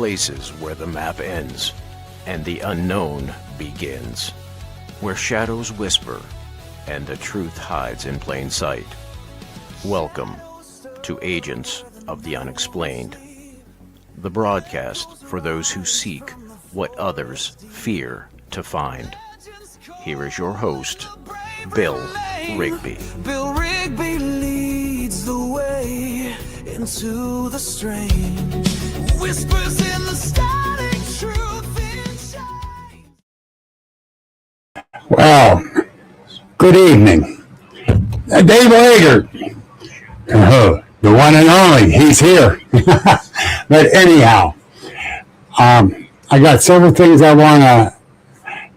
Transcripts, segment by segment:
places where the map ends and the unknown begins, where shadows whisper and the truth hides in plain sight. Welcome to Agents of the Unexplained, the broadcast for those who seek what others fear to find. Here is your host, Bill Rigby. Bill Rigby leads the way into the strange. Whispers in the static, truth inside. Well, good evening. Dave Lager, the one and only, he's here. But anyhow, I got several things I want to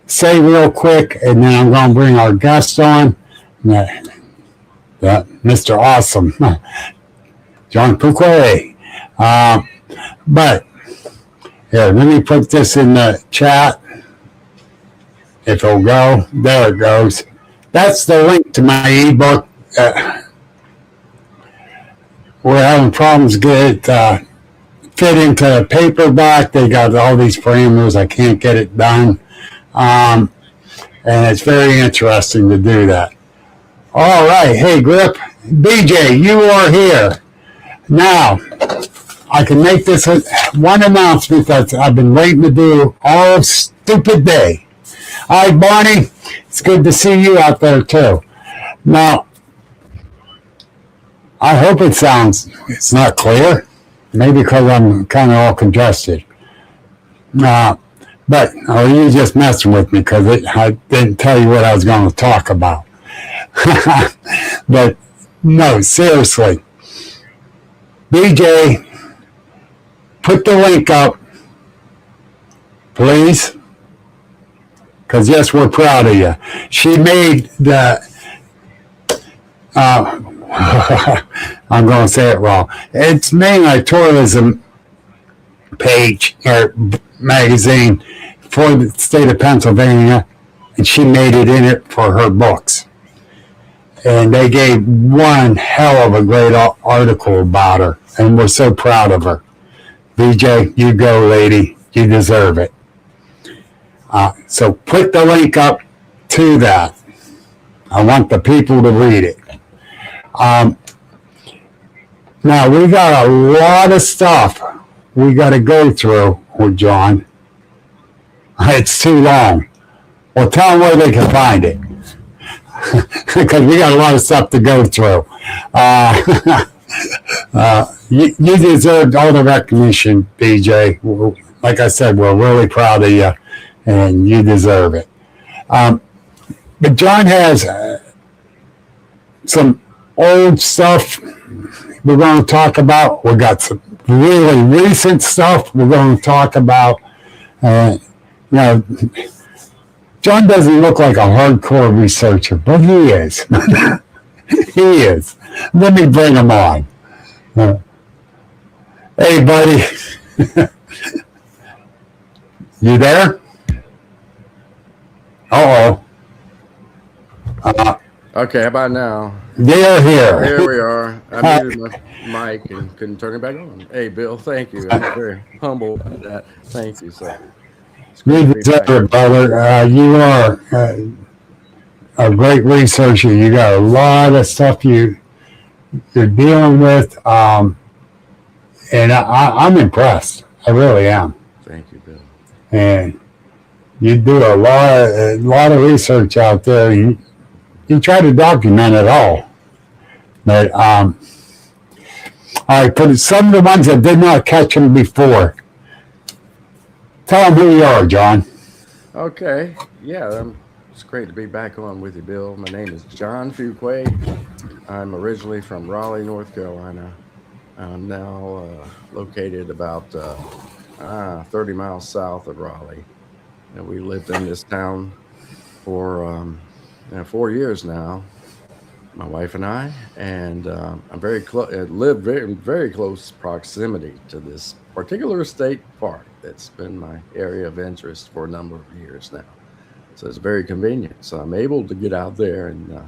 say real quick, and then I'm going to bring our guest on, Mr. Awesome, John Fuquay. But here, let me put this in the chat. If it'll go, there it goes. That's the link to my ebook. We're having problems get it fit into a paperback. They got all these parameters. I can't get it done. And it's very interesting to do that. All right. Hey, Grip. BJ, you are here. Now, I can make this one announcement that I've been waiting to do all stupid day. Hi, Barney. It's good to see you out there, too. Now, I hope it's not clear. Maybe because I'm kind of all congested. But, are you just messing with me because I didn't tell you what I was going to talk about. But, no, seriously. BJ, put the link up, please. Because, yes, we're proud of you. She made the, I'm going to say it wrong. It's mainly a tourism page or magazine for the state of Pennsylvania, and she made it in it for her books. And they gave one hell of a great article about her, and we're so proud of her. BJ, you go, lady. You deserve it. So put the link up to that. I want the people to read it. Now, we got a lot of stuff we got to go through with John. It's too long. Well, tell them where they can find it. Because we got a lot of stuff to go through. You deserve all the recognition, BJ. Like I said, we're really proud of you. And you deserve it. But John has some old stuff we're going to talk about. We got some really recent stuff we're going to talk about. John doesn't look like a hardcore researcher, but he is. He is. Let me bring him on. Hey, buddy. You there? Uh-oh. Okay, how about now? They're here. There we are. I muted my mic and couldn't turn it back on. Hey, Bill, thank you. I'm very humble about that. Thank you, sir. You deserve it, brother. You are a great researcher. You got a lot of stuff you're dealing with, and I'm impressed. I really am. Thank you, Bill. And you do a lot of research out there. You try to document it all. But all right, for some of the ones that did not catch them before, tell them who you are, John. Okay. Yeah, it's great to be back on with you, Bill. My name is John Fuquay. I'm originally from Raleigh, North Carolina. I'm now located about 30 miles south of Raleigh. And we lived in this town for 4 years now, my wife and I, and I'm very live very, very close proximity to this particular state park that's been my area of interest for a number of years now. So it's very convenient. So I'm able to get out there and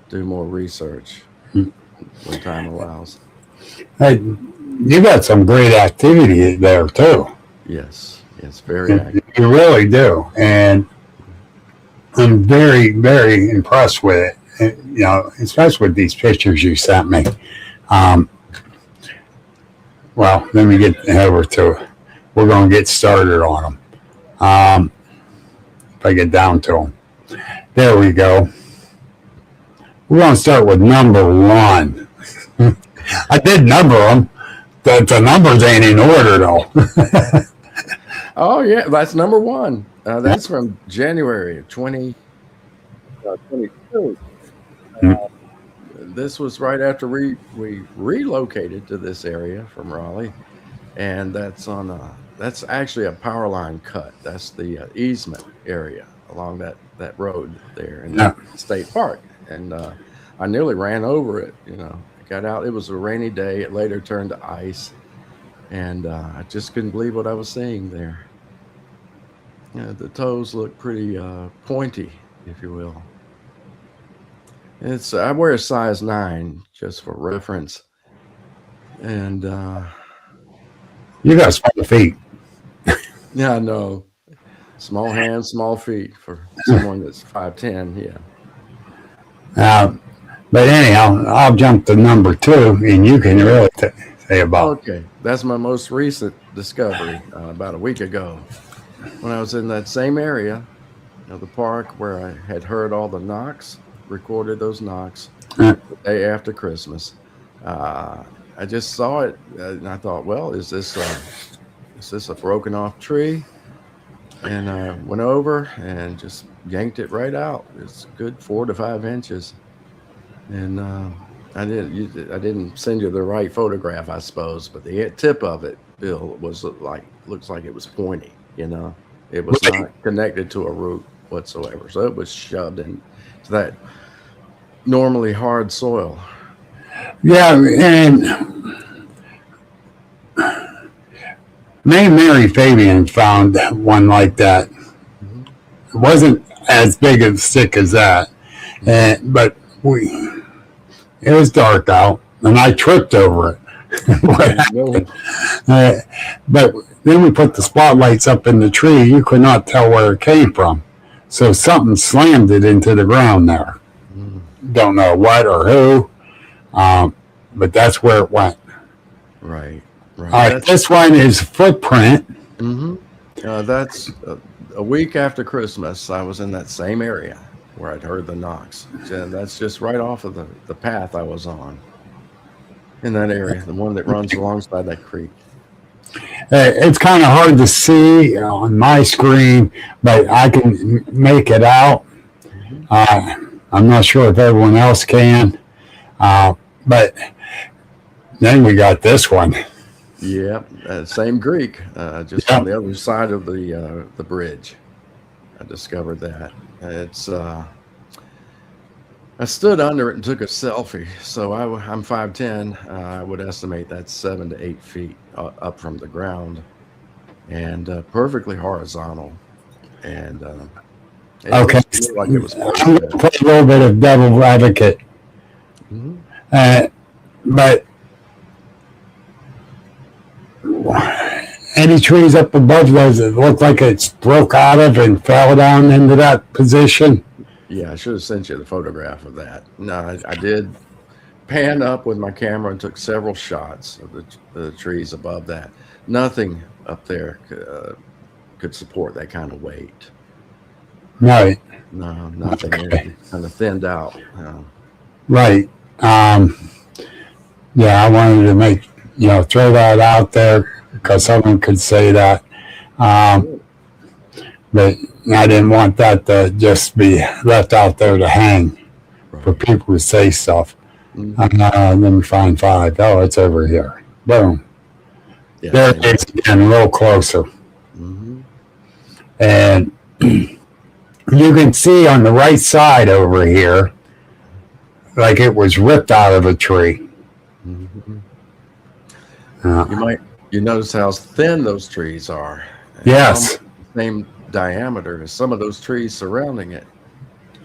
do more research when time allows. Hey, you got some great activity there too. Yes, it's very accurate. You really do, and I'm very, very impressed with it. You know, especially with these pictures you sent me. Um, well, let me get over to it. We're going to get started on them. If I get down to them. There we go. We're going to start with number 1. I did number them. The numbers ain't in order, though. Oh, yeah, that's number 1. That's from January of 2022. This was right after we relocated to this area from Raleigh, and that's actually a power line cut. That's the easement area along that road there in the state park, and I nearly ran over it. You know, I got out. It was a rainy day. It later turned to ice, and I just couldn't believe what I was seeing there. Yeah, the toes look pretty pointy, if you will. I wear a size 9 just for reference, and You got small feet. yeah, I know. Small hands, small feet for someone that's 5'10". Yeah. But anyhow, I'll jump to number 2, and you can really say about. Okay, that's my most recent discovery about a week ago, when I was in that same area of the park where I had heard all the knocks, recorded those knocks the day after Christmas. I just saw it, and I thought, well, is this a broken off tree? And I went over and just yanked it right out. It's good 4 to 5 inches. And I didn't send you the right photograph, I suppose, but the tip of it, Bill, looks like it was pointy. You know, it was not connected to a root whatsoever. So it was shoved into that normally hard soil. Yeah, and me and Mary Fabian found one like that. It wasn't as big of a stick as that, but it was dark out, and I tripped over it. But then we put the spotlights up in the tree. You could not tell where it came from. So something slammed it into the ground there. Don't know what or who, but that's where it went. Right. All right, this one is footprint. That's a week after Christmas. I was in that same area where I'd heard the knocks. And that's just right off of the path I was on in that area, the one that runs alongside that creek. It's kind of hard to see on my screen, but I can make it out. I'm not sure if everyone else can, but then we got this one. Yeah, same creek, just on the other side of the bridge. I discovered that. I stood under it and took a selfie. So I'm 5'10". I would estimate that's 7 to 8 feet up from the ground, and perfectly horizontal. And Okay, like it was I'm going to play a little bit of devil's advocate, but any trees up above those that look like it's broke out of and fell down into that position? Yeah, I should have sent you the photograph of that. No, I did pan up with my camera and took several shots of the trees above that. Nothing up there could support that kind of weight. Right. No, nothing. Okay. It kind of thinned out. Right. Yeah, I wanted to make, throw that out there because someone could say that. But I didn't want that to just be left out there to hang for people to say stuff. Let me find 5. Oh, it's over here. Boom. Yeah, there it is again, a little closer. And you can see on the right side over here, like it was ripped out of a tree. You notice how thin those trees are. Yes. Same diameter as some of those trees surrounding it.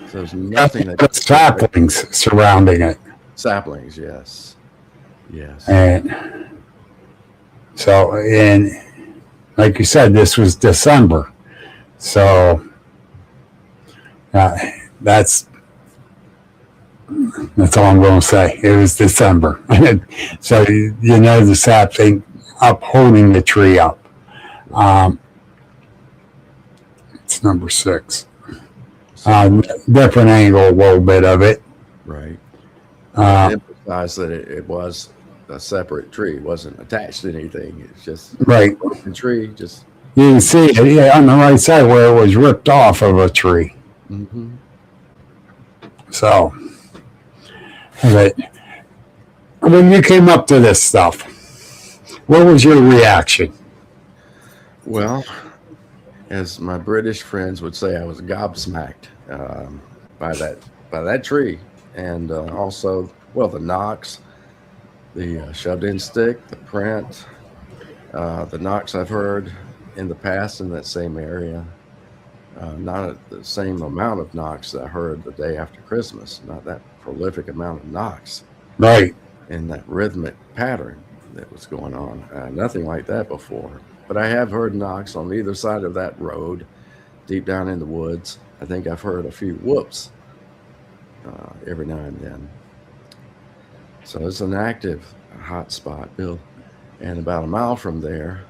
So there's nothing that saplings surrounding it. Saplings, yes. And so, like you said, this was December. So that's all I'm going to say. It was December. So, the sap ain't upholding the tree up. It's number 6. Different angle, a little bit of it. Right. Uh, Emphasize that it was a separate tree. It wasn't attached to anything. It's just right. a tree. Just You can see it on the right side where it was ripped off of a tree. mm-hmm. So, but when you came up to this stuff, what was your reaction? Well, as my British friends would say, I was gobsmacked by that tree, and also, well, the knocks, the shoved-in stick, the print, the knocks I've heard in the past in that same area. Not the same amount of knocks that I heard the day after Christmas. Not that prolific amount of knocks. Right. In that rhythmic pattern that was going on. Nothing like that before. But I have heard knocks on either side of that road, deep down in the woods. I think I've heard a few whoops every now and then. So it's an active hot spot, Bill. And about a mile from there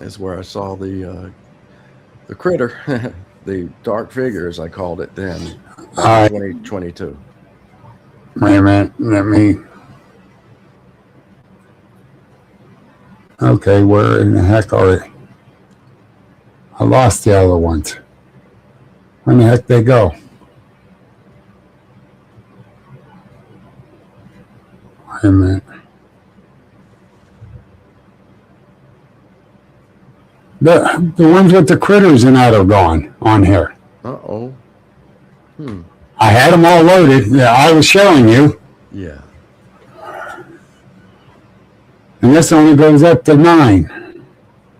is where I saw the critter, the dark figure, as I called it then, back in 2022. Wait a minute, let me. Okay, where in the heck are they? I lost the other ones. Where in the heck they go? Wait a minute. The ones with the critters and that are gone on here. Uh-oh. I had them all loaded. Yeah, I was showing you. Yeah. And this only goes up to 9.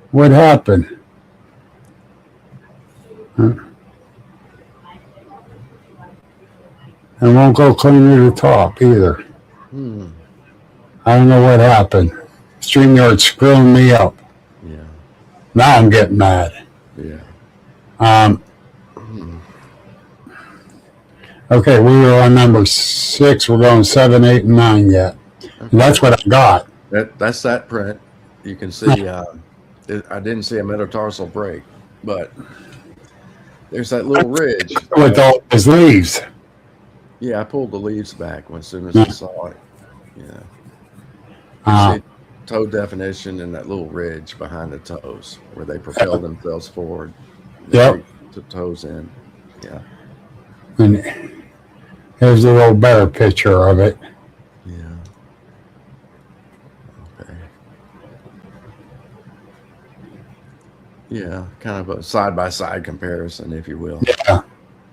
What happened? It won't go clean to the top either. I don't know what happened. StreamYard's screwing me up. Yeah. Now I'm getting mad. Yeah. Okay, we were on number 6. We're going 7, 8, and 9 yet. And that's what I got. That's that print. You can see, I didn't see a metatarsal break, but there's that little ridge. With all those leaves. Yeah, I pulled the leaves back as soon as I saw it. Yeah. See toe definition and that little ridge behind the toes where they propel themselves forward. Yep. The toes in. Yeah. And here's a little better picture of it. Yeah. Okay. Yeah, kind of a side-by-side comparison, if you will. Yeah.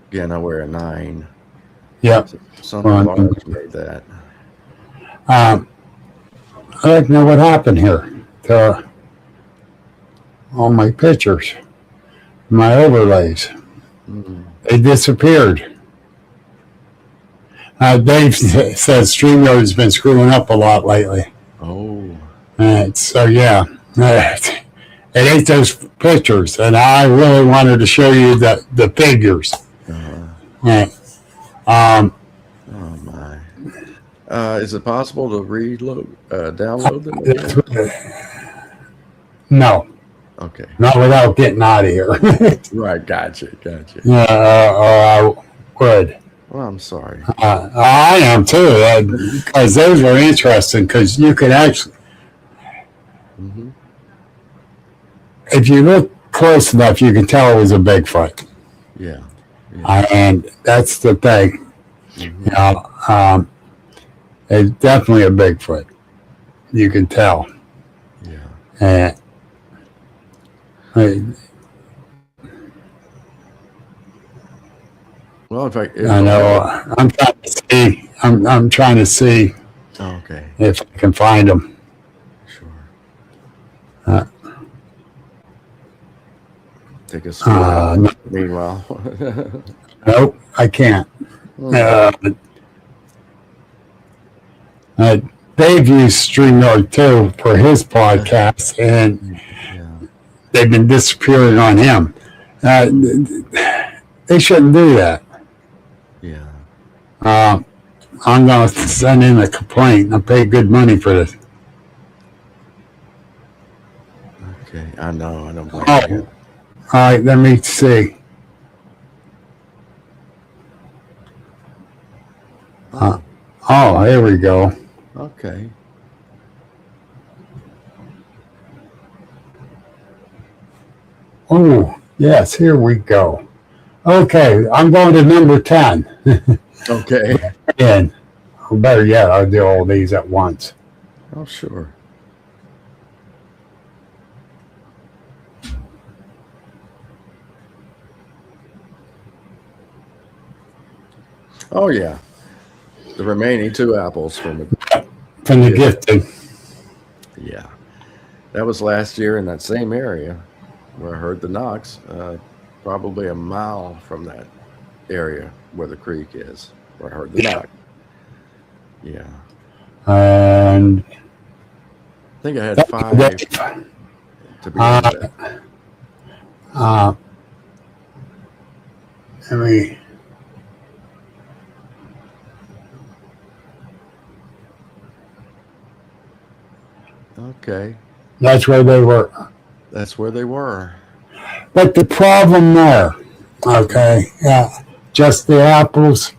Again, I wear a 9. Yep. Something large made that. I'd like to know what happened here to all my pictures, my overlays. They disappeared. Dave says StreamYard has been screwing up a lot lately. Oh. So, yeah. It ain't those pictures, and I really wanted to show you the figures. Oh, my. Is it possible to download them? No. Okay. Not without getting out of here. Right, gotcha. Or I would. Well, I'm sorry. I am too, because those were interesting, because you could actually, if you look close enough, you can tell it was a Bigfoot. Yeah. And that's the thing. It's definitely a Bigfoot. You can tell. Yeah. Well, in fact, I know. I'm trying to see. I'm trying to see okay. if I can find them. Sure. Take a screen. No. Meanwhile. Nope, I can't. Dave used StreamYard too for his podcast, and they've been disappearing on him. They shouldn't do that. Yeah. I'm going to send in a complaint. I pay good money for this. Okay. I know. I don't blame Oh, you. all right. Let me see. Oh, here we go. Okay. Oh, yes. Here we go. Okay, I'm going to number 10. Okay. And better yet, I'll do all these at once. Oh, sure. Oh, yeah. The remaining 2 apples from the Gifted. Yeah. That was last year in that same area where I heard the knocks, probably a mile from that area where the creek is, where I heard the knock. Yeah. And I think I had 5 to be honest. Let me. Okay. That's where they were. That's where they were. But the problem there, okay, yeah, just the apples.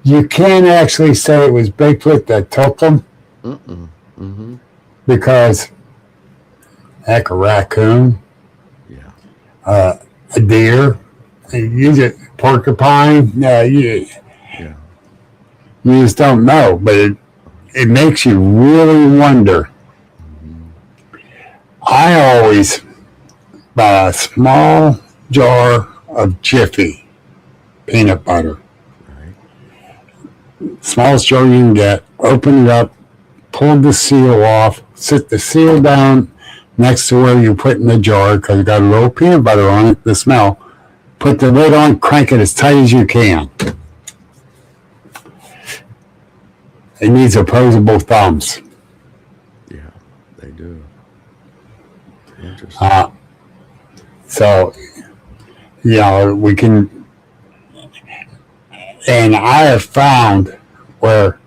You can't actually say it was Bigfoot that took them because, heck, a raccoon, Yeah. a deer, you get porcupine. You just don't know. But it makes you really wonder. I always buy a small jar of Jiffy peanut butter. Right. Smallest jar you can get. Open it up, pull the seal off, sit the seal down next to where you put in the jar because it got a little peanut butter on it, the smell. Put the lid on, crank it as tight as you can. It needs opposable thumbs. Yeah, they do. Interesting. So, we can, and I have found where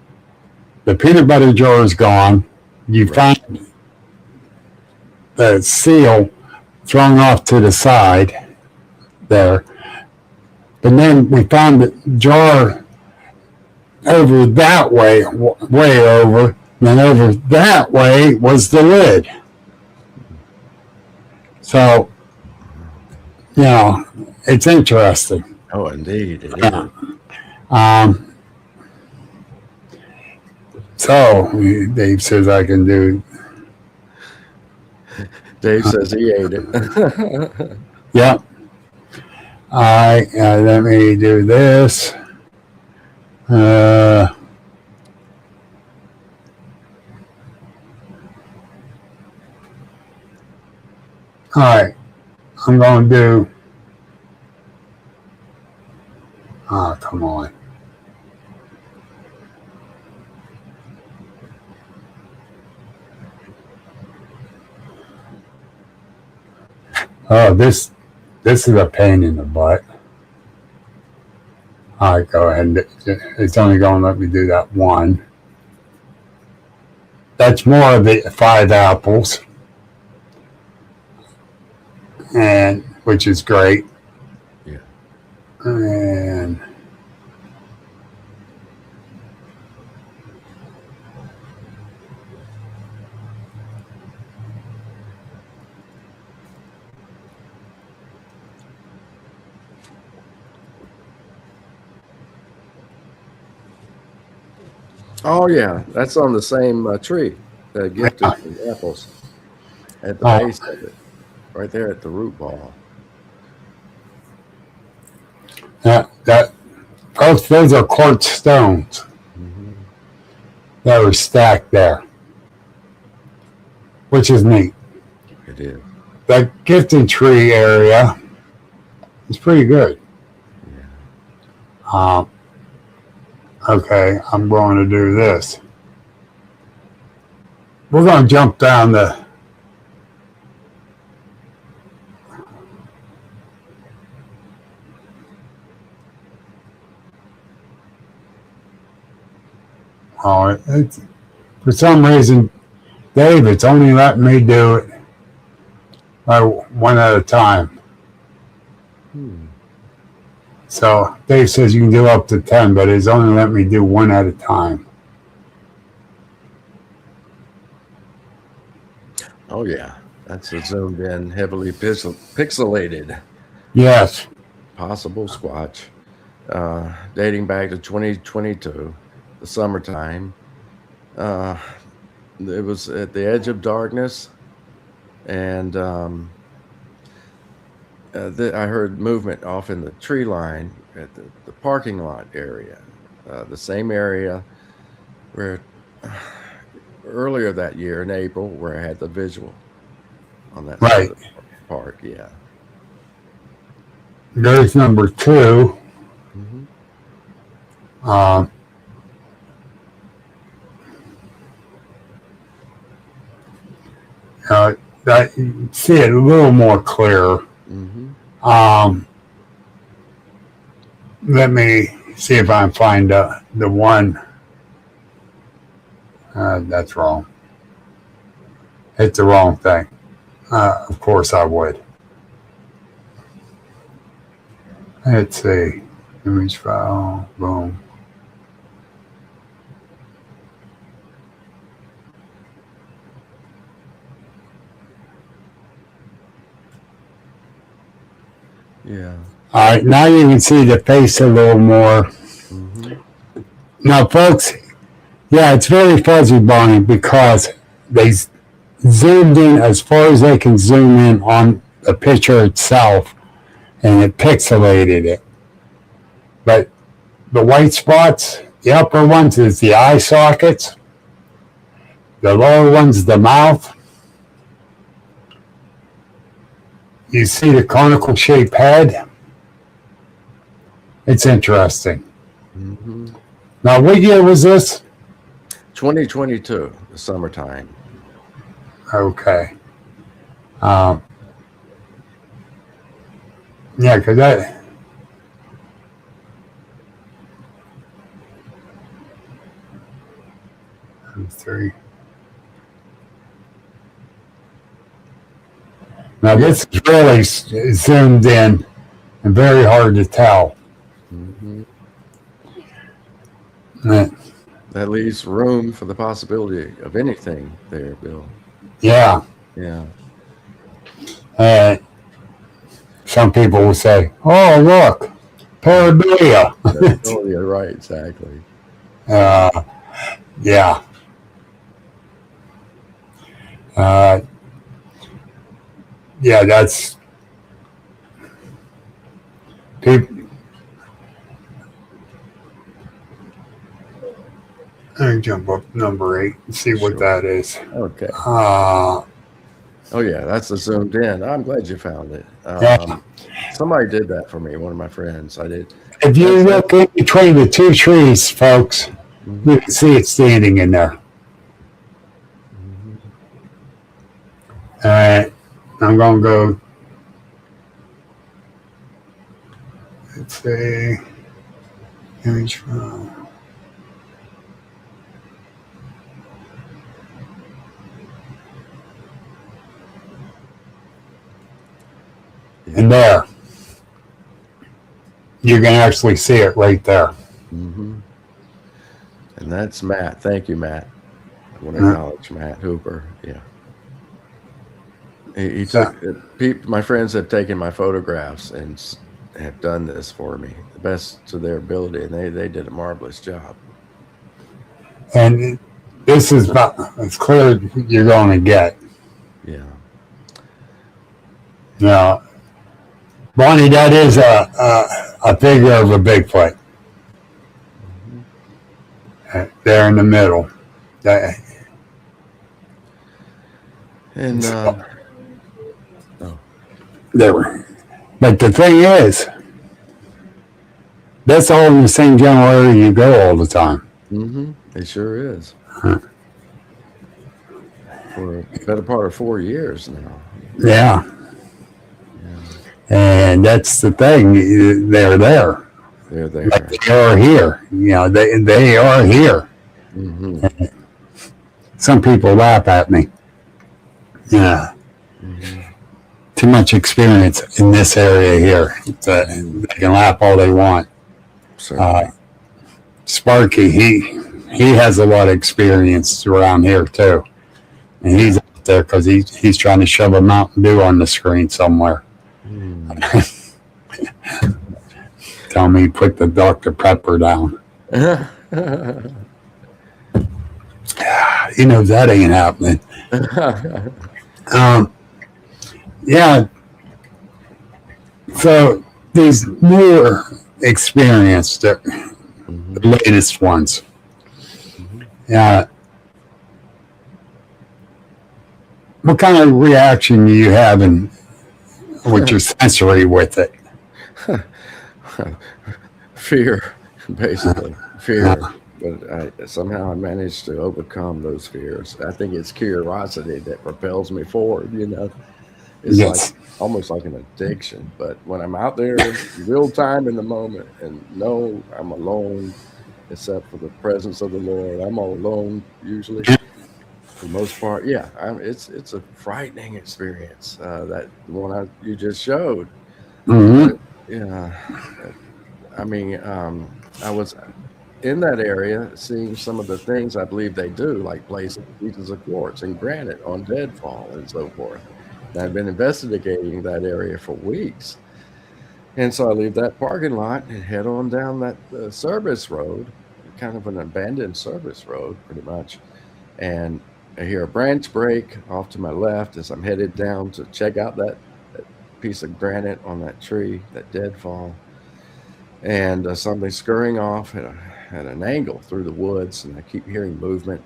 the peanut butter jar is gone, you find the seal thrown off to the side there, but then we found the jar over that way, way over, and then over that way was the lid. So, it's interesting. Oh, indeed. It is. So, Dave says I can do. Dave says he ate it. Yep. All right, let me do this. All right, I'm going to do. Oh, come on. Oh, this is a pain in the butt. All right, go ahead. It's only going to let me do that one. That's more of the 5 apples, and which is great. Yeah. And Oh, yeah. That's on the same tree that gifted the apples at the base of it, right there at the root ball. both those are quartz stones that were stacked there, which is neat. It is. That gifting tree area is pretty good. Yeah. Okay, I'm going to do this. We're going to jump down Oh, it's, for some reason, Dave, it's only letting me do it one at a time. So Dave says you can do up to 10, but it's only letting me do one at a time. Oh yeah, that's a zoomed in, heavily pixelated Yes. possible squatch, dating back to 2022, the summertime. It was at the edge of darkness, and I heard movement off in the tree line at the parking lot area, the same area where earlier that year in April, where I had the visual on that side Right. of the park. Yeah. There's number 2. That you see it a little more clear. Let me see if I can find the one. That's wrong. It's the wrong thing. Of course I would. Let's see. Image file. Boom. Yeah. All right, now you can see the face a little more. Now, folks, yeah, it's very fuzzy, Bonnie, because they zoomed in as far as they can zoom in on the picture itself, and it pixelated it. But the white spots, the upper ones is the eye sockets, the lower ones the mouth. You see the conical shaped head. It's interesting. Now, what year was this? 2022, the summertime. Okay. Yeah, because that. Three. Now, this is really zoomed in and very hard to tell. That leaves room for the possibility of anything there, Bill. Yeah. Yeah. Some people will say, oh, look, pareidolia. Oh, yeah, right, exactly. Yeah. Yeah, that's people. Let me jump up number 8 and see what that is. Okay. Uh, Oh, yeah, that's the zoomed in. I'm glad you found it. Yeah. Somebody did that for me, one of my friends. I did. If you look in between the two trees, folks, you can see it standing in there. All right, I'm going to go. Let's see. Image from. And there. You can actually see it right there. And that's Matt. Thank you, Matt. I want to acknowledge Matt Hooper. Yeah. He took my friends have taken my photographs and have done this for me, the best to their ability, and they did a marvelous job. And this is about as clear as you're going to get. Yeah. Now, Bonnie, that is a figure of a Bigfoot. There in the middle. And There. But the thing is, that's all in the same general area you go all the time. It sure is. For a better part of 4 years now. Yeah. And that's the thing. They're there. They're there. Like they are here. You know, they are here. Mm-hmm. Some people laugh at me. Yeah. Mm-hmm. Too much experience in this area here. They can laugh all they want. Certainly. Sparky, he has a lot of experience around here too, and he's out there because he's trying to shove a Mountain Dew on the screen somewhere. Tell me, put the Dr. Pepper down. He knows that ain't happening. Yeah. So these newer experience, the latest ones. Yeah. What kind of reaction do you have with your sensory with it? Fear, basically. Fear. But somehow I managed to overcome those fears. I think it's curiosity that propels me forward, you know. It's Yes. like almost like an addiction. But when I'm out there in real time in the moment and know I'm alone, except for the presence of the Lord, I'm all alone usually for the most part. Yeah, it's a frightening experience. That one you just showed. Mm-hmm. Yeah, I mean, I was in that area seeing some of the things I believe they do, like placing pieces of quartz and granite on deadfall and so forth. And I've been investigating that area for weeks. And so I leave that parking lot and head on down that service road, kind of an abandoned service road, pretty much. And I hear a branch break off to my left as I'm headed down to check out that piece of granite on that tree, that deadfall. And something scurrying off at an angle through the woods, and I keep hearing movement.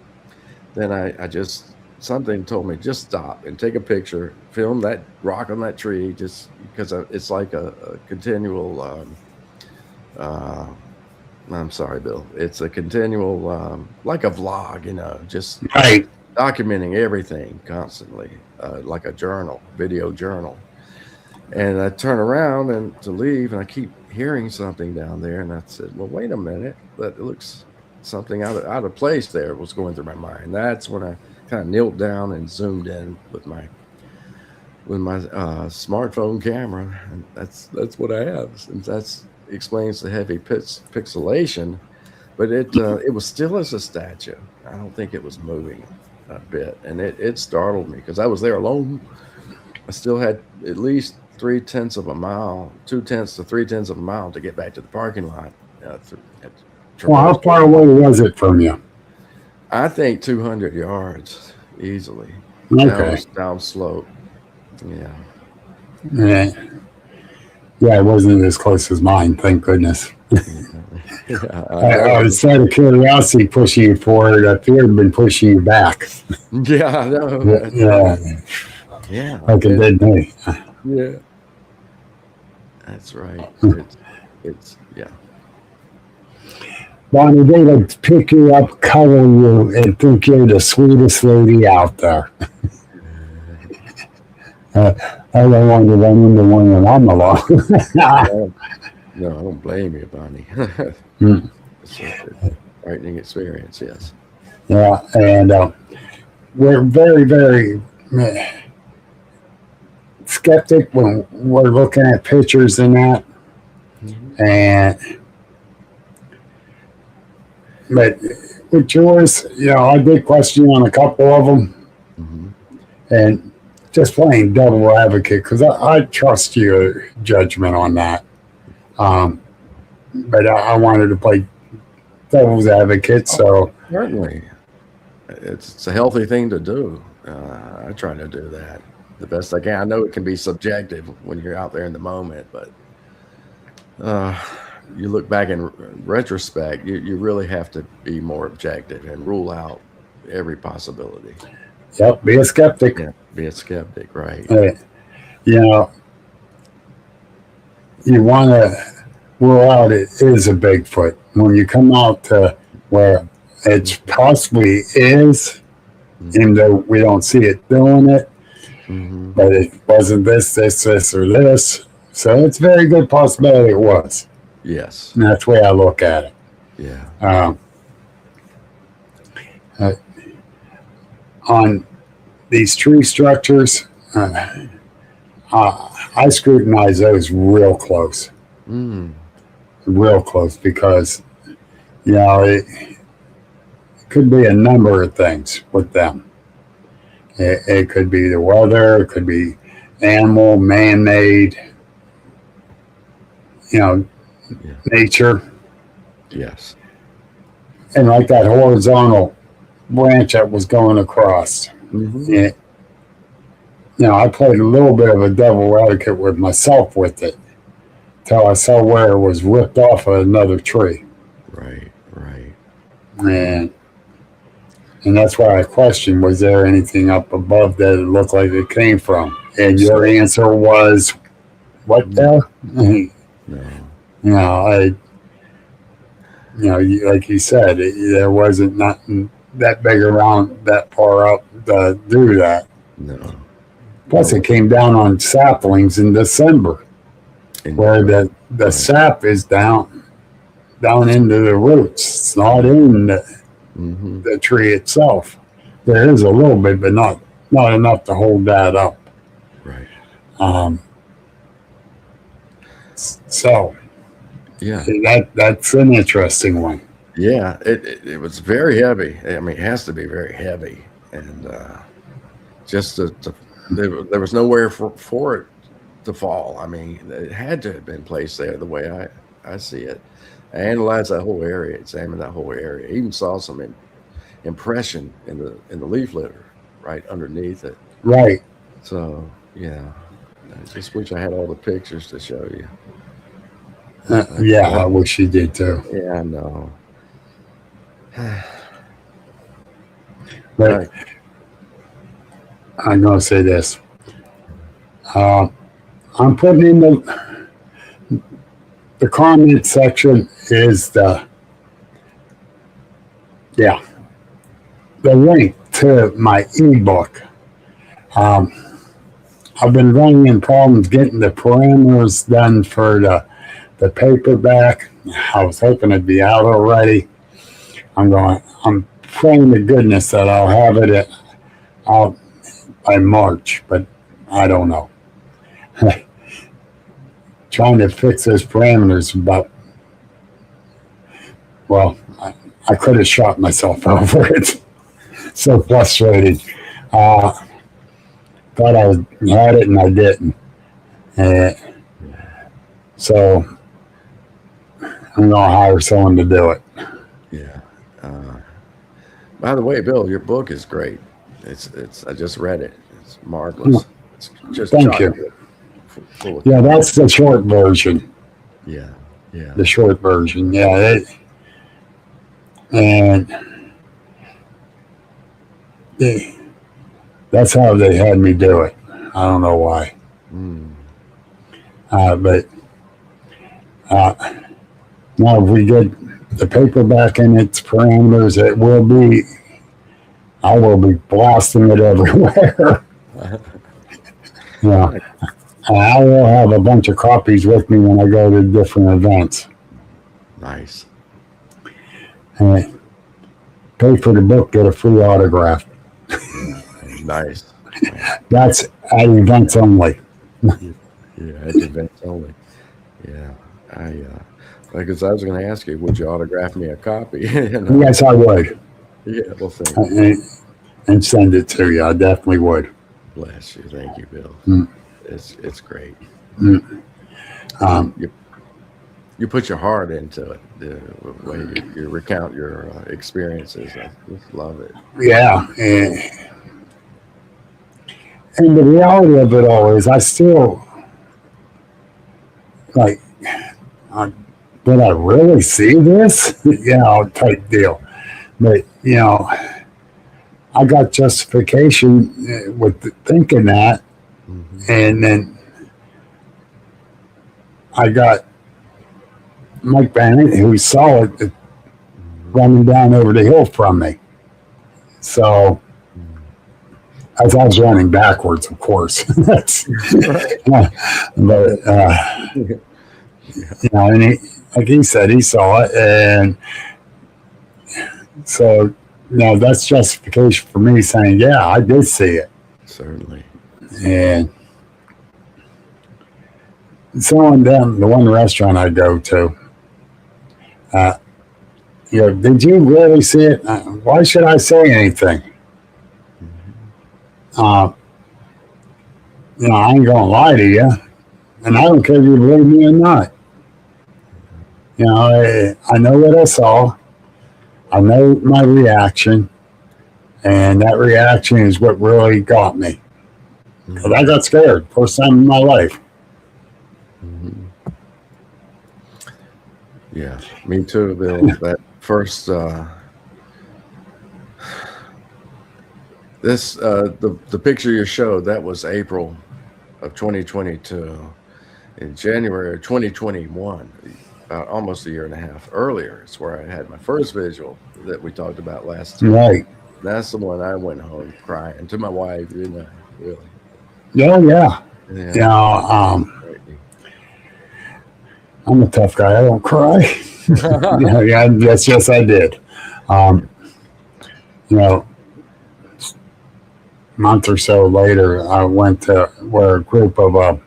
Then I just, something told me, just stop and take a picture, film that rock on that tree, just because it's like a continual, I'm sorry, Bill. It's a continual, like a vlog, you know, just Right. documenting everything constantly, like a journal, video journal. And I turn around and to leave, and I keep hearing something down there. And I said, "Well, wait a minute, that it looks something out of place." There was going through my mind. That's when I kind of knelt down and zoomed in with my smartphone camera, and that's what I have. And that explains the heavy pixelation. But it was still as a statue. I don't think it was moving a bit, and it startled me because I was there alone. I still had at least 0.3 of a mile, 0.2 to 0.3 of a mile to get back to the parking lot. Well, how far away was it from you? I think 200 yards easily. Okay. Down slope. Yeah. Yeah. Yeah, it wasn't as close as mine, thank goodness. Yeah, I was out of curiosity pushing you forward. I fear had been pushing you back. yeah, I know. Yeah. Like it did me. Yeah. That's right. It's yeah. Bonnie, they would pick you up, cuddle you, and think you're the sweetest lady out there. I don't want to run into one when I'm alone. No, I don't blame you, Bonnie. It's a frightening experience, yes. Yeah, and we're very, very skeptic when we're looking at pictures and that. But with yours, I did question on a couple of them, and just playing devil advocate because I trust your judgment on that. But I wanted to play devil's advocate, so certainly, it's a healthy thing to do. I try to do that the best I can. I know it can be subjective when you're out there in the moment, but you look back in retrospect, you really have to be more objective and rule out every possibility. Yep, be a skeptic. Yeah, be a skeptic, right? You want to rule out it is a Bigfoot. When you come out to where it possibly is, even though we don't see it doing it, but it wasn't this, or this. So it's a very good possibility it was. Yes. And that's the way I look at it. Yeah. Uh, on these tree structures, I scrutinize those real close, because it could be a number of things with them. It could be the weather, it could be animal, man-made, Yeah. nature, Yes. and like that horizontal branch that was going across. It, I played a little bit of a devil advocate with myself with it, till I saw where it was ripped off of another tree, Right. and that's why I questioned, was there anything up above that it looked like it came from? And your answer was, what there? No. Like you said, there wasn't nothing that big around that far up to do that. No. Plus, it came down on saplings in December, where the sap is down into the roots. It's not in the tree itself. There is a little bit, but not enough to hold that up. Right. So Yeah. that's an interesting one. Yeah. It was very heavy. I mean, it has to be very heavy, and just there was nowhere for it to fall. I mean, it had to have been placed there the way I see it. I analyzed that whole area, examined that whole area, even saw some impression in the leaf litter right underneath it. Right. So yeah, I just wish I had all the pictures to show you. Yeah, I wish you did too. Yeah, I know. But Right. I'm going to say this. I'm putting in the comment section is the link to my ebook. I've been running in problems getting the parameters done for the paperback. I was hoping it'd be out already. I'm praying to goodness that I'll have it out by March, but I don't know. Trying to fix those parameters, but I could have shot myself over it. So frustrating. Thought I had it and I didn't. So I'm gonna hire someone to do it. Yeah. By the way, Bill, your book is great. It's. I just read it. It's marvelous. It's just Thank you. chock full of Yeah, that's the short version. Yeah. The short version. Yeah. That's how they had me do it. I don't know why. But now if we get the paperback in its parameters, I will be blasting it everywhere. Yeah. I will have a bunch of copies with me when I go to different events. Nice. And pay for the book, get a free autograph. Nice. That's at events only. Yeah, at events only. Yeah. Because I was going to ask you, would you autograph me a copy? Yes, I would. Yeah, well, thank you. And send it to you. I definitely would. Bless you. Thank you, Bill. It's great. You put your heart into it, the way you recount your experiences. I just love it. Yeah. And the reality of it all is I still, like, did I really see this? Type deal. But, I got justification with thinking that. And then I got Mike Bennett, who saw it running down over the hill from me. So, as I was running backwards, of course. But, and like he said, he saw it. And so now that's justification for me saying, yeah, I did see it. Certainly. And someone down the one restaurant I go to, did you really see it? Why should I say anything? I ain't gonna lie to you, and I don't care if you believe me or not. I know what I saw. I know my reaction, and that reaction is what really got me. Because I got scared first time in my life. Mm-hmm. Yeah, me too, Bill. That first, the picture you showed, that was April of 2022. In January of 2021, about almost a year and a half earlier, it's where I had my first visual that we talked about last time. Right. That's the one I went home crying to my wife, really. Yeah. Yeah. I'm a tough guy. I don't cry. Yes, I did. A month or so later, I went to where a group of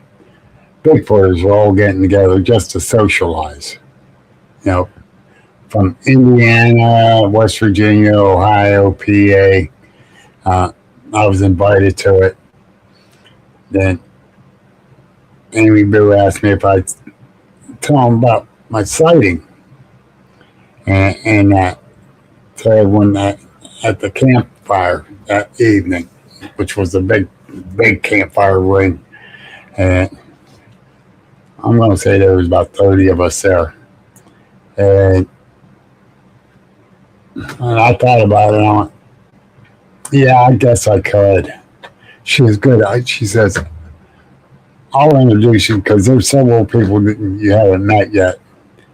Bigfooters were all getting together just to socialize. From Indiana, West Virginia, Ohio, PA. I was invited to it. Then Amy Boo asked me if I'd tell them about my sighting. And to everyone at the campfire that evening, which was a big campfire ring. And I'm going to say there was about 30 of us there. And I thought about it, and I went, yeah, I guess I could. She was good. She says, I'll introduce you because there's several people that you haven't met yet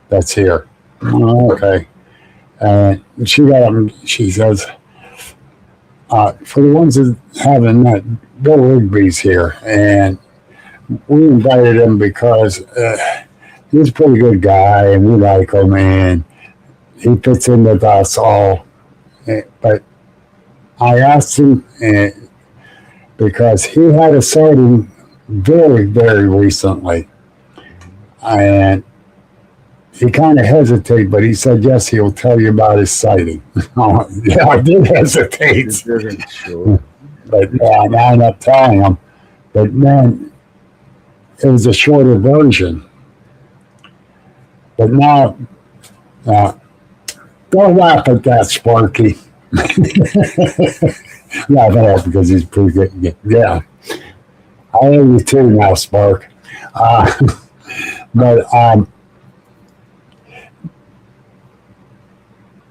that's here. Oh, okay. And she got up and she says, for the ones that haven't met, Bill Rigby's here. And we invited him because he's a pretty good guy and we like him and he fits in with us all. But I asked him because he had a sighting very, very recently. And he kind of hesitated, but he said, yes, he'll tell you about his sighting. Yeah, I did hesitate. Sure. But yeah, I ended up telling him. But man, it was a shorter version. But now, don't laugh at that, Sparky. Laugh at that because he's pretty good. Yeah. I owe you too now, Spark. But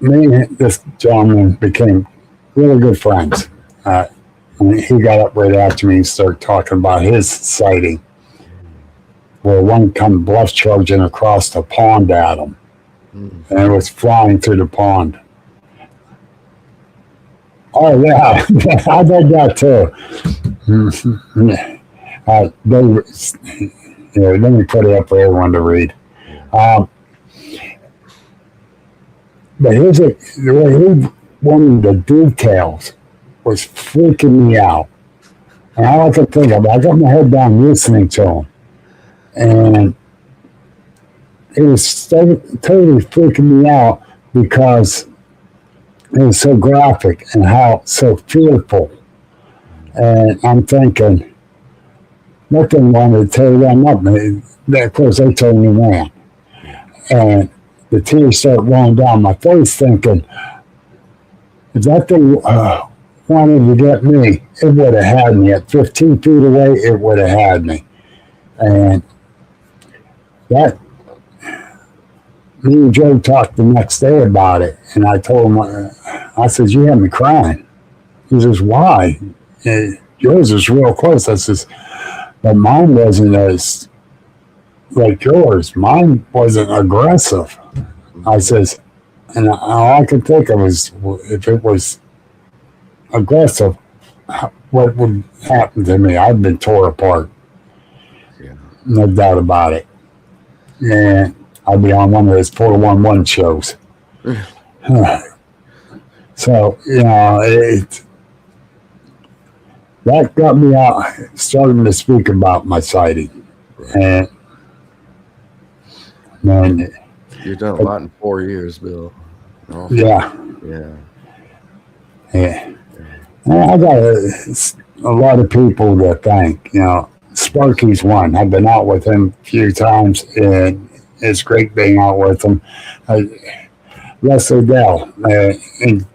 me and this gentleman became really good friends. He got up right after me and started talking about his sighting, where one come bluff charging across the pond at him, and it was flying through the pond. Oh yeah, I did that too. Let me put it up for everyone to read. But here's the way he wanted the details was freaking me out. And all I could think of, I got my head down listening to him. And it was totally freaking me out because it was so graphic and how so fearful. And I'm thinking, nothing wanted to tear them up. Of course, they told me ran. And the tears started rolling down my face thinking, if that thing wanted to get me, it would have had me. At 15 feet away, it would have had me. And that, me and Joe talked the next day about it. And I told him, I said, you had me crying. He says, why? Yours is real close. I says, but mine wasn't as like yours. Mine wasn't aggressive. I says, and all I could think of was if it was aggressive, what would happen to me? I'd been tore apart. Yeah. No doubt about it. And I'd be on one of those 411 shows. So, that got me out, starting to speak about my sighting. And then, You've done a lot in 4 years, Bill. An awful lot. yeah, Yeah. yeah. Yeah. I got a lot of people to thank. Sparky's one. I've been out with him a few times, and it's great being out with him. Uh, Leslie Dell and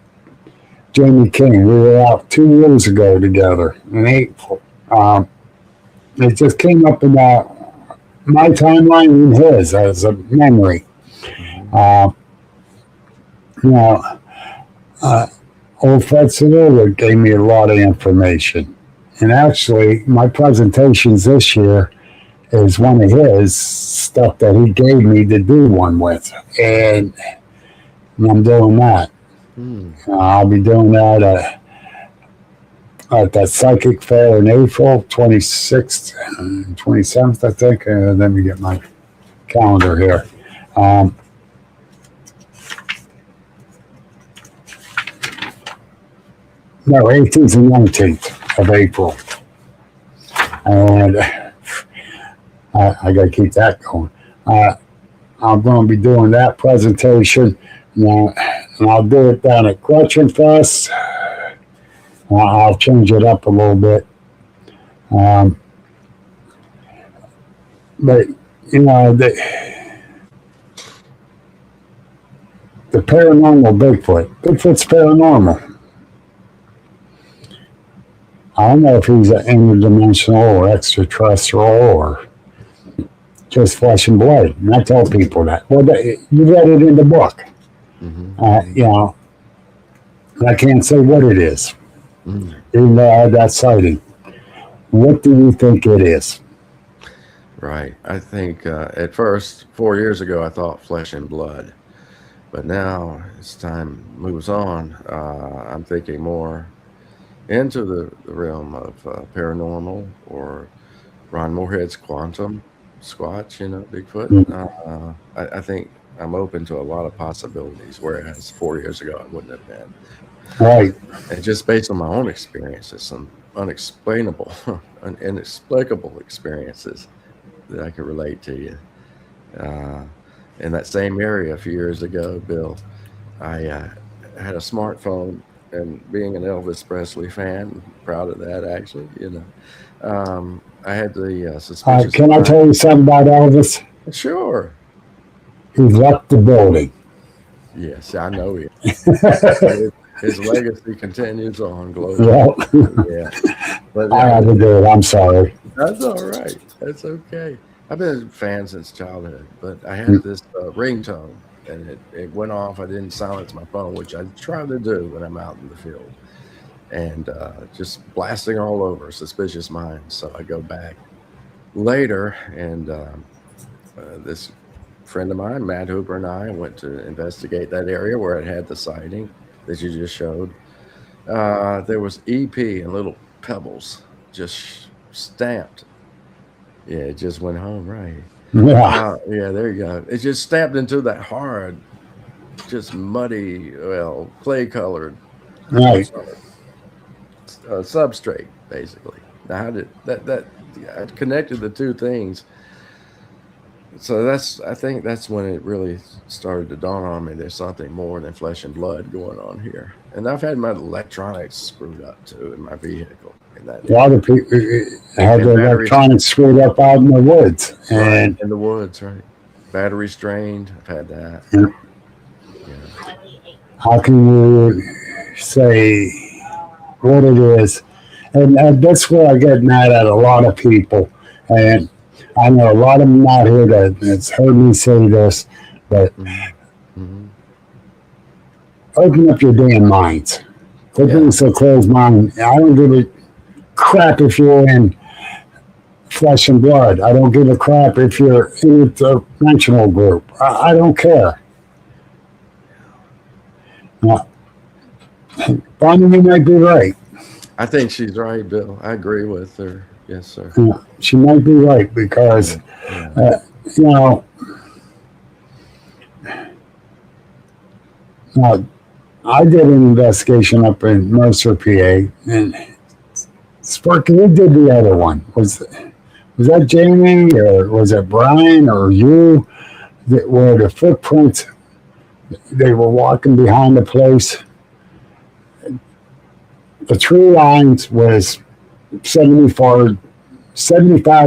Jamie King. We were out 2 years ago together in April. It just came up in my timeline and his as a memory. Hmm. Uh, you know, uh, Old Fred Sedula gave me a lot of information. And actually, my presentations this year is one of his stuff that he gave me to do one with. And I'm doing that. Hmm. I'll be doing that at that psychic fair in April 26th and 27th, I think. Let me get my calendar here. Um, no, 18th and 19th of April. And I got to keep that going. I'm going to be doing that presentation. And I'll do it down at Gretchen Fest. I'll change it up a little bit. But, the paranormal Bigfoot's paranormal. I don't know if he's an interdimensional or extraterrestrial or just flesh and blood. And I tell people that. Well, you read it in the book. Hmm. I can't say what it is. Hmm. Even though I had that sighting. What do you think it is? Right. I think at first, 4 years ago, I thought flesh and blood. But now, as time moves on, I'm thinking more into the realm of paranormal or Ron Moorhead's quantum squatch, Bigfoot. Mm. I think I'm open to a lot of possibilities, whereas 4 years ago I wouldn't have been. Right. And just based on my own experiences, some unexplainable, inexplicable experiences that I could relate to you. Uh, in that same area a few years ago, Bill, I had a smartphone, and being an Elvis Presley fan, proud of that actually. I had the suspicious Can I mind. tell you something about Elvis? Sure. He left the building. Yes, I know it. His legacy continues on globally. Well, Yeah, but I had to do it. I'm sorry. that's all right. That's okay. I've been a fan since childhood, but I had this ringtone, and it went off. I didn't silence my phone, which I try to do when I'm out in the field, and just blasting all over suspicious minds. So I go back later, and this friend of mine, Matt Hooper, and I went to investigate that area where it had the sighting that you just showed. There was EP and little pebbles just stamped. Yeah, it just went home, right? Yeah. Yeah, there you go. It just stamped into that hard, just muddy, well, clay colored Right. substrate, basically. Now, how did that I connected the two things? So I think that's when it really started to dawn on me. There's something more than flesh and blood going on here. And I've had my electronics screwed up too in my vehicle in that A lot of people have and their batteries electronics screwed up out in the woods. right And in the woods, right? Batteries drained. I've had that. Yeah. Yeah. how can you say what it is? And that's where I get mad at a lot of people. And I know a lot of them out here that's heard me say this, but Hmm. Hmm. open up your damn minds. Quit being Yeah. so closed-minded. I don't give a crap if you're in flesh and blood. I don't give a crap if you're in a dimensional group. I don't care. Bonnie might be right. I think she's right, Bill. I agree with her. Yes, sir. She might be right because, Yeah. uh, you know, uh, I did an investigation up in Mercer, PA, and Sparky, who did the other one? Was that Jamie or was it Brian or you? That were the footprints? They were walking behind the place. The tree lines was 75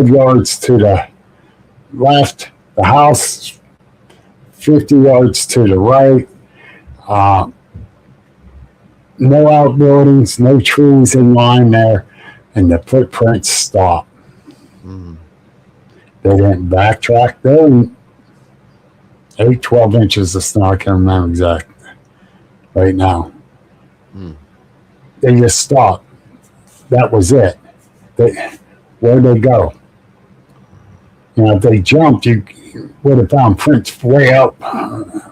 yards to the left. The house 50 yards to the right. Uh, no outbuildings, no trees in line there, and the footprints stopped. Mm. They didn't backtrack. There were 12 inches of snow. I can't remember exactly right now. Mm. They just stopped. That was it. Where'd they go? If they jumped, you would have found prints way up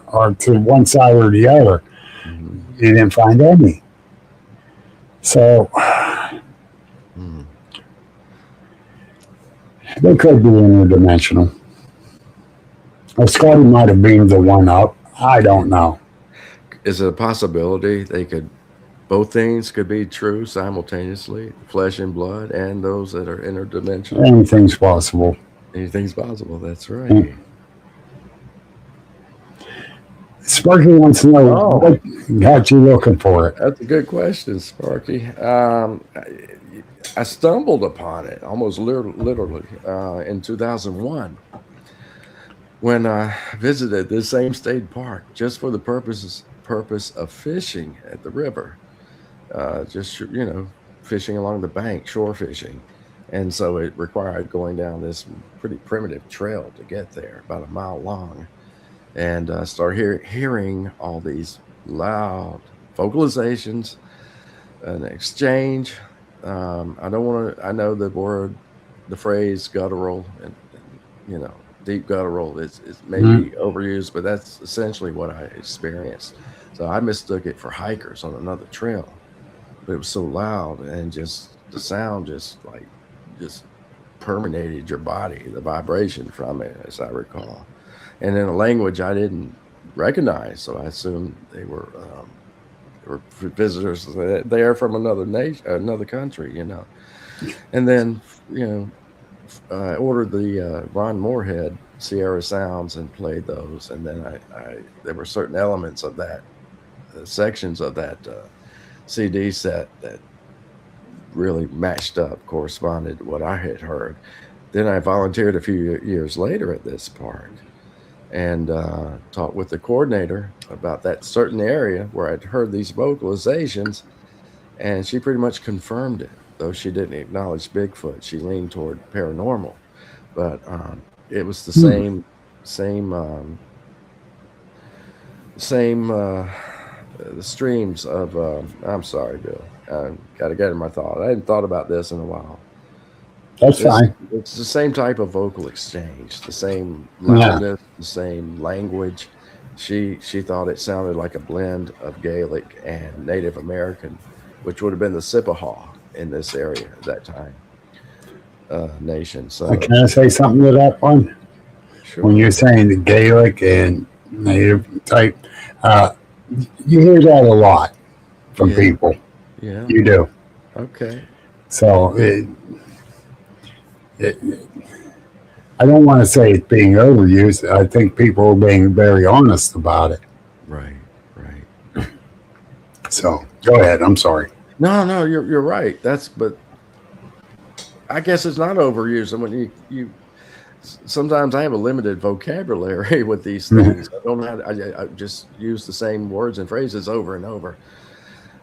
or to one side or the other. Mm. You didn't find any. So they could be interdimensional. Or Scotty might have beamed the one up. I don't know. Is it a possibility both things could be true simultaneously, flesh and blood, and those that are interdimensional? Anything's possible. Anything's possible. That's right. Sparky wants to know what got you looking for it. That's a good question, Sparky. I stumbled upon it almost literally in 2001 when I visited this same state park just for the purpose of fishing at the river, just fishing along the bank, shore fishing. And so it required going down this pretty primitive trail to get there, about a mile long. And I started hearing all these loud vocalizations, an exchange. I know the phrase guttural and deep guttural is maybe overused, but that's essentially what I experienced. So I mistook it for hikers on another trail, but it was so loud and just the sound just permeated your body, the vibration from it, as I recall, and in a language I didn't recognize. So I assumed they were visitors there from another nation, another country, And then I ordered the Ron Moorhead Sierra Sounds and played those, and then there were certain elements of that, sections of that CD set that really matched up, corresponded to what I had heard. Then I volunteered a few years later at this park and talked with the coordinator about that certain area where I'd heard these vocalizations, and she pretty much confirmed it. Though she didn't acknowledge Bigfoot, she leaned toward paranormal, but it was the same the streams of. I'm sorry, Bill. Got to get in my thought. I hadn't thought about this in a while. That's fine. It's the same type of vocal exchange, the same loudness, the same language. She thought it sounded like a blend of Gaelic and Native American, which would have been the Sippehaw in this area at that time, nation. So can I say something to that one? Sure. When you're saying the Gaelic and Native type, you hear that a lot from people. Yeah, you do. Okay. So I don't want to say it's being overused. I think people are being very honest about it. Right. So go ahead. I'm sorry. No, you're right. But I guess it's not overused. And when you sometimes I have a limited vocabulary with these things. I don't know I just use the same words and phrases over and over.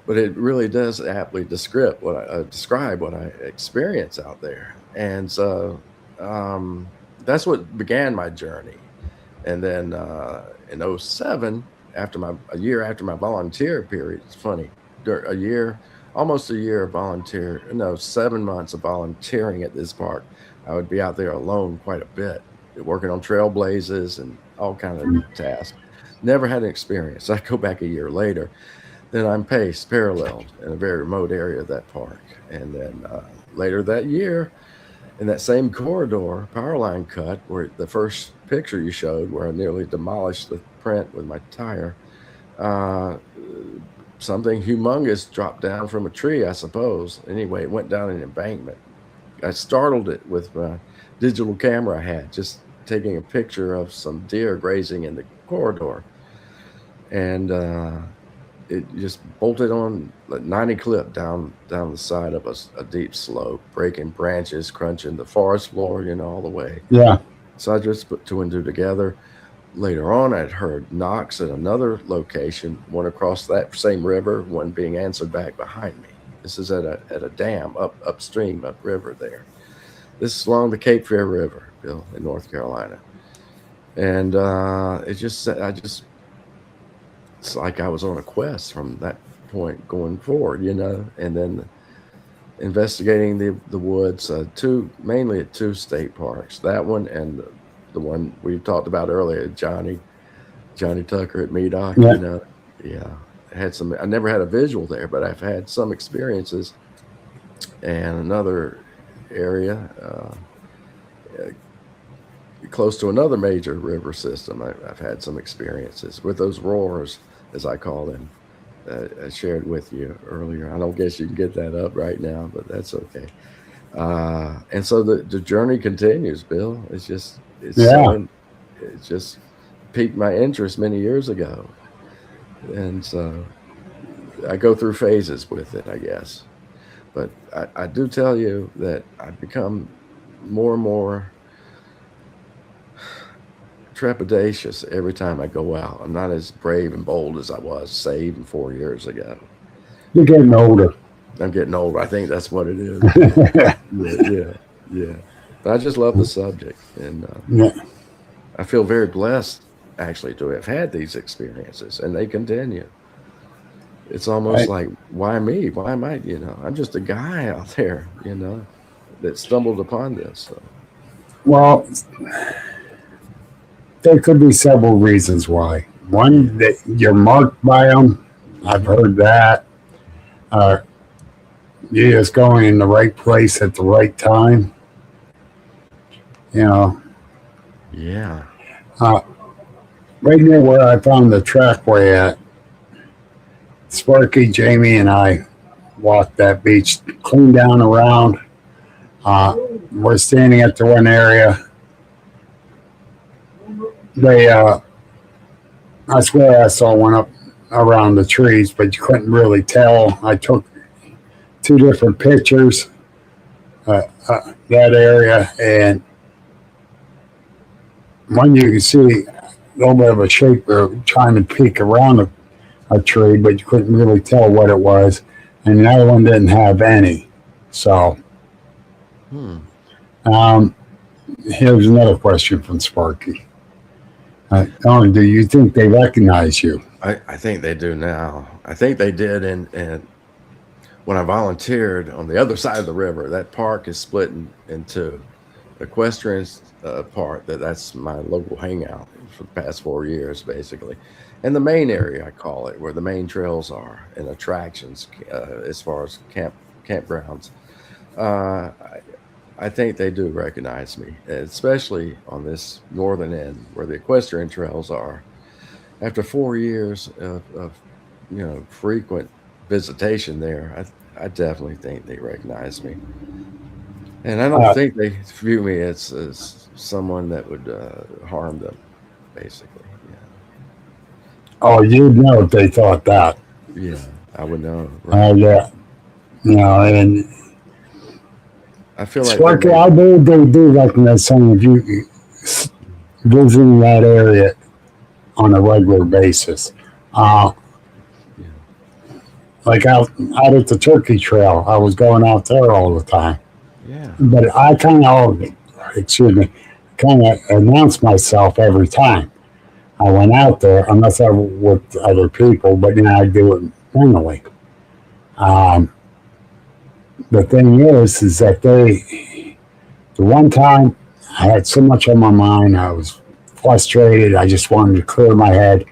But it really does aptly describe what I experience out there. And so that's what began my journey. And then in 2007, a year after my volunteer period, it's funny, almost a year of 7 months of volunteering at this park, I would be out there alone quite a bit, working on trailblazes and all kinds of tasks. Never had an experience. I go back a year later. Then I'm paralleled in a very remote area of that park. And then later that year, in that same corridor, power line cut, where the first picture you showed, where I nearly demolished the print with my tire, something humongous dropped down from a tree, I suppose. Anyway, it went down an embankment. I startled it with my digital camera I had, just taking a picture of some deer grazing in the corridor. And it just bolted on like 90 clip down the side of a deep slope, breaking branches, crunching the forest floor, all the way. Yeah. So I just put two and two together. Later on, I'd heard knocks at another location, one across that same river, one being answered back behind me. This is at a dam upstream, upriver there. This is along the Cape Fear River, Bill, in North Carolina. And it's like I was on a quest from that point going forward, and then investigating the woods, mainly at two state parks, that one and the one we talked about earlier, Johnny Tucker at Medoc. Yeah. I never had a visual there, but I've had some experiences. And another area close to another major river system, I've had some experiences with those roars, as I call them. I shared with you earlier. I don't guess you can get that up right now, but that's okay. And so the journey continues, Bill. It just piqued my interest many years ago. And so I go through phases with it, I guess. But I do tell you that I've become more and more trepidatious every time I go out. I'm not as brave and bold as I was, say, even 4 years ago. You're getting older. I'm getting older. I think that's what it is. Yeah. But I just love the subject, and I feel very blessed, actually, to have had these experiences, and they continue. It's almost like, why me? Why am I? I'm just a guy out there, that stumbled upon this. So. Well, there could be several reasons why. One, that you're marked by them. I've heard that. You're just going in the right place at the right time. Yeah. Right near where I found the trackway at, Sparky, Jamie, and I walked that beach clean down around. We're standing at the one area. I swear I saw one up around the trees, but you couldn't really tell. I took two different pictures, that area, and one you can see a little bit of a shape trying to peek around a tree, but you couldn't really tell what it was. And the other one didn't have any. So, here's another question from Sparky. Do you think they recognize you? I think they do now. I think they did, and when I volunteered on the other side of the river, that park is split in two. The equestrian part, that's my local hangout for the past 4 years, basically. And the main area, I call it, where the main trails are and attractions as far as campgrounds. I think they do recognize me, especially on this northern end where the equestrian trails are. After 4 years of frequent visitation there, I definitely think they recognize me. And I don't think they view me as someone that would harm them, basically. Yeah. Oh, you'd know if they thought that. Yeah, I would know. Right? Yeah. And I feel like Sparky, I believe they do recognize some of you visiting that area on a regular basis. Like out at the Turkey Trail, I was going out there all the time. Yeah. But I kind of announced myself every time I went out there, unless I was with other people, but then I do it manually. The thing is that the one time I had so much on my mind, I was frustrated, I just wanted to clear my head.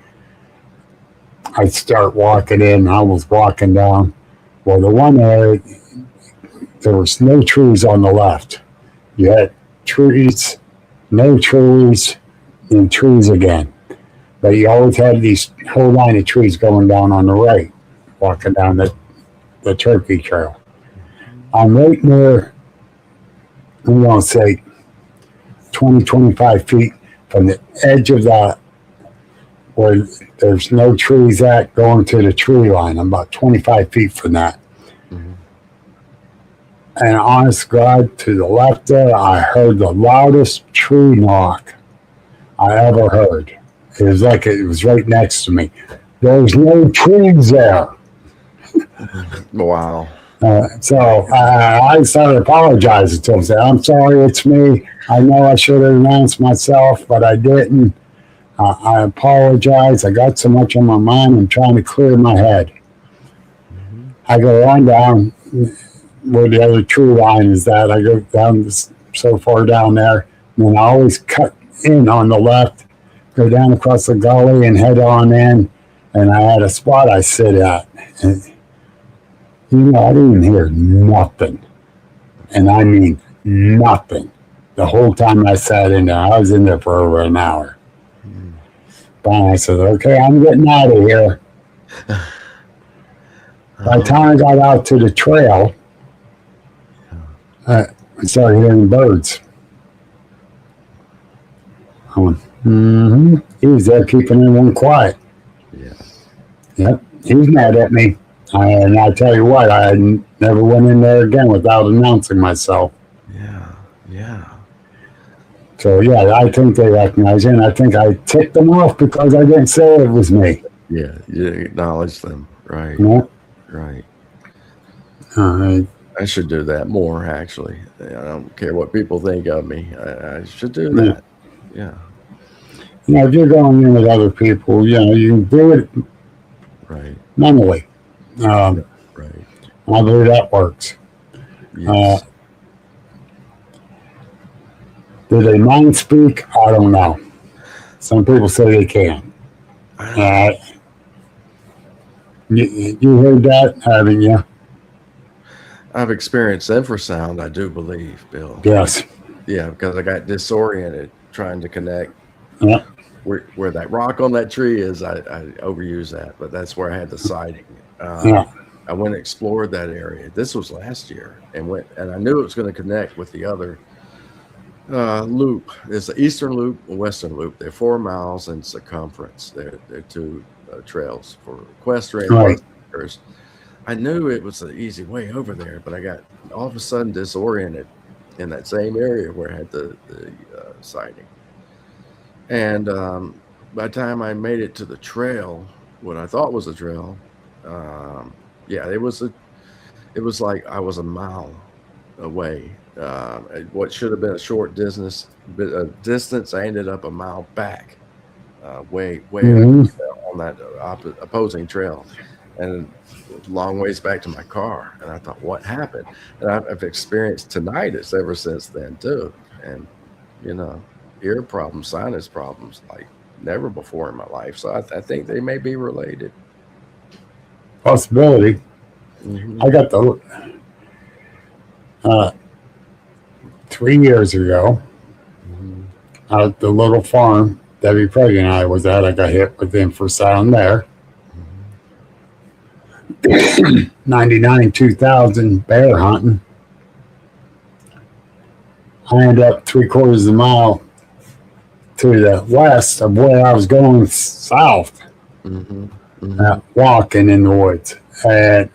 I'd start walking in, I was walking down. Well, the one area, there was no trees on the left. You had trees, no trees, and trees again. But you always had these whole line of trees going down on the right. walking down the turkey trail. I'm right near, I'm going to say 20, 25 feet from the edge of that where there's no trees at going to the tree line. I'm about 25 feet from that. And honest to God, to the left there, I heard the loudest tree knock I ever heard. It was like it was right next to me. There's no trees there. Wow. So I started apologizing to him. Said, I'm sorry, it's me. I know I should have announced myself, but I didn't. I apologize. I got so much on my mind. I'm trying to clear my head. I go on down where the other tree line is at. I go down so far down there. And I always cut in on the left, go down across the gully and head on in. And I had a spot I sit at. And, I didn't hear nothing. And I mean nothing. The whole time I sat in there, I was in there for over an hour. But I said, okay, I'm getting out of here. By the time I got out to the trail, I started hearing birds. I went, He was there keeping everyone quiet. Yeah. Yep. He was mad at me. And I tell you what, I never went in there again without announcing myself. Yeah. So, yeah, I think they recognize it, and I think I ticked them off because I didn't say it was me. Yeah, you acknowledge them. Right. Yeah. Right. I I should do that more, actually. I don't care what people think of me. I should do that. Yeah. If you're going in with other people, you can do it Right. mentally. Right. I believe that works. Yes. Do they mind speak? I don't know. Some people say they can. You heard that, haven't you? I've experienced infrasound, I do believe, Bill. Yes. Yeah, because I got disoriented trying to connect. Yep. Where that rock on that tree is, I overuse that, but that's where I had the sighting. Yeah. I went and explored that area. This was last year, and I knew it was going to connect with the other loop. There's the eastern loop and western loop. They're 4 miles in circumference. They're two trails for equestrian Right. bikers. I knew it was the easy way over there, but I got all of a sudden disoriented in that same area where I had the sighting. And by the time I made it to the trail, what I thought was a trail, it was like I was a mile away. What should have been a short distance, I ended up a mile back, way on that opposing trail, and long ways back to my car. And I thought, what happened? And I've experienced tinnitus ever since then too, and ear problems, sinus problems like never before in my life. So I think they may be related. Possibility. I got 3 years ago at the little farm Debbie Craig and I was at. I got hit with infrasound there. 99, 2000 bear hunting. I ended up 3/4 of a mile to the west of where I was going south, walking in the woods. And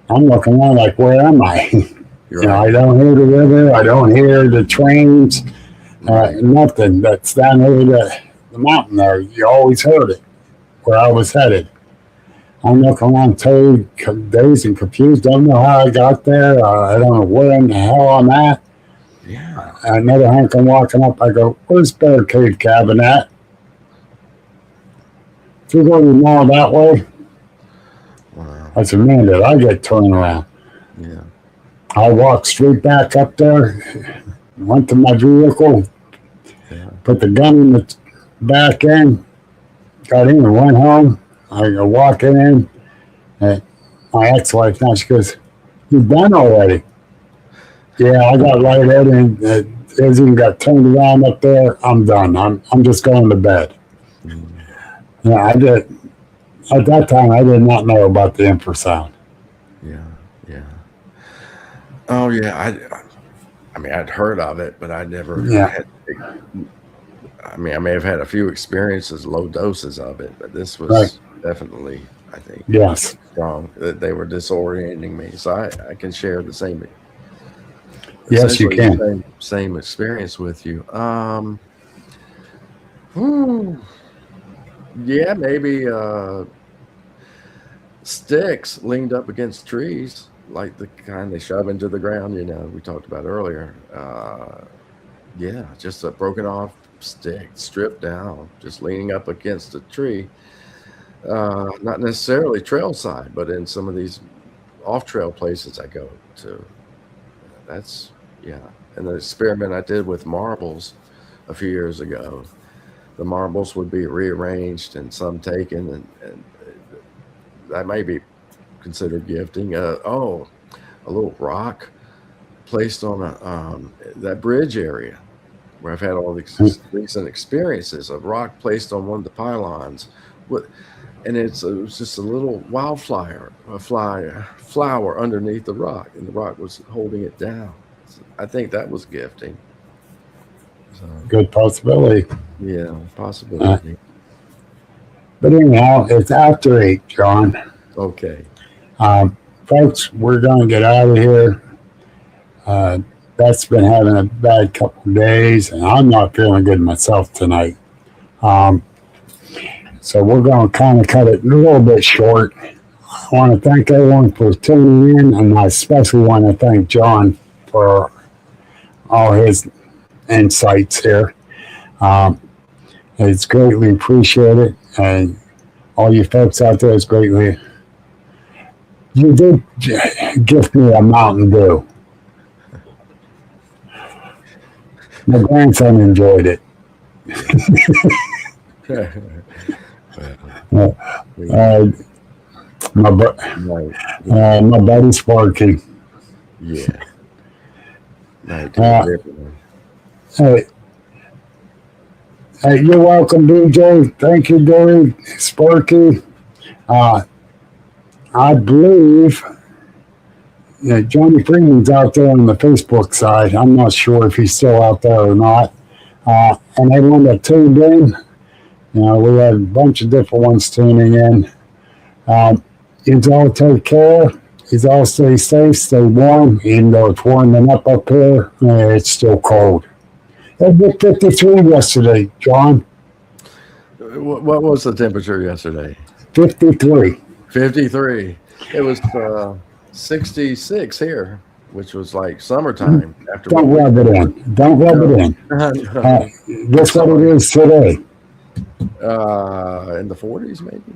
I'm looking around like, where am I? I don't hear the river. I don't hear the trains. Nothing. That's down over the mountain there. You always heard it where I was headed. I'm looking around totally dazed and confused. Don't know how I got there. I don't know where in the hell I'm at. Yeah. Another hunk I'm walking up. I go, where's Bear Cave Cabin at? If you go to the mall that way, Wow. I said, man, did I get turned around? Yeah. I walked straight back up there, went to my vehicle, put the gun in the back end, got in and went home. I go walking in, and my ex-wife now, she goes, "You done already?" Yeah, I got lightheaded and everything got turned around up there. I'm done. I'm just going to bed. Yeah, I did. At that time, I did not know about the infrasound. Yeah, yeah. Oh yeah, I mean, I'd heard of it, but I never Yeah. had. I mean, I may have had a few experiences, low doses of it, but this was Right. definitely, I think, Yes. strong. That they were disorienting me, so I can share the same, Yes, you essentially can. the same experience with you. Hmm, yeah, maybe sticks leaned up against trees, like the kind they shove into the ground. We talked about earlier. Yeah, just a broken off stick, stripped down, just leaning up against a tree. Not necessarily trail side, but in some of these off trail places I go to. That's yeah. And the experiment I did with marbles a few years ago, the marbles would be rearranged and some taken, and that may be considered gifting. A little rock placed on that bridge area where I've had all these recent experiences. A rock placed on one of the pylons, and it was just a little wildflower, flower underneath the rock, and the rock was holding it down. So I think that was gifting. So Good possibility. yeah, possibility. But anyhow, it's after 8, John. Okay. Folks, we're going to get out of here. Beth's been having a bad couple of days, and I'm not feeling good myself tonight. So we're going to kind of cut it a little bit short. I want to thank everyone for tuning in, and I especially want to thank John for all his insights here. It's greatly appreciated, and all you folks out there is greatly. You did gift me a Mountain Dew. My grandson enjoyed it. My buddy Sparky. Yeah. Hey, you're welcome, DJ. Thank you, Gary, Sparky. I believe Johnny Freeman's out there on the Facebook side. I'm not sure if he's still out there or not. And everyone that tuned in, we had a bunch of different ones tuning in. You all take care. You all stay safe, stay warm. Even though it's warming up here, it's still cold. It was 53 yesterday, John. What was the temperature yesterday? 53. 53. It was 66 here, which was like summertime. Don't rub it in. Don't rub it in. Guess what it is today? In the 40s, maybe?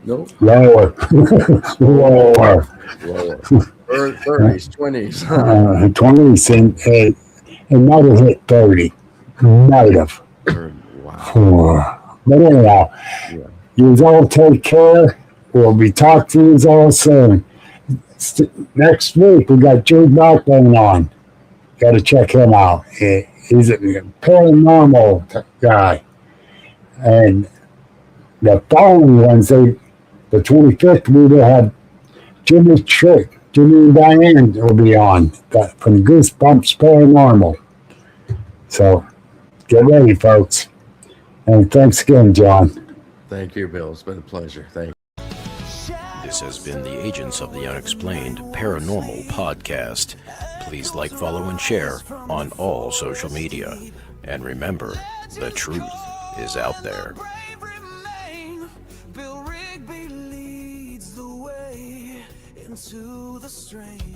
Nope. Lower. Lower. 30s, 20s. 20s, and it might have hit 30. Might have. Wow. But anyhow, you all take care. We'll be talking to you all soon. Next week, we got Joe Blackburn on. Got to check him out. He's a paranormal guy. And the following Wednesday, the 25th, we will have Jimmy Trick. Jimmy and Diane will be on from Goosebumps Paranormal. So get ready, folks. And thanks again, John. Thank you, Bill. It's been a pleasure. Thank you. This has been the Agents of the Unexplained Paranormal Podcast. Please like, follow, and share on all social media. And remember, the truth is out there. Bill Rigby leads the way into the strange.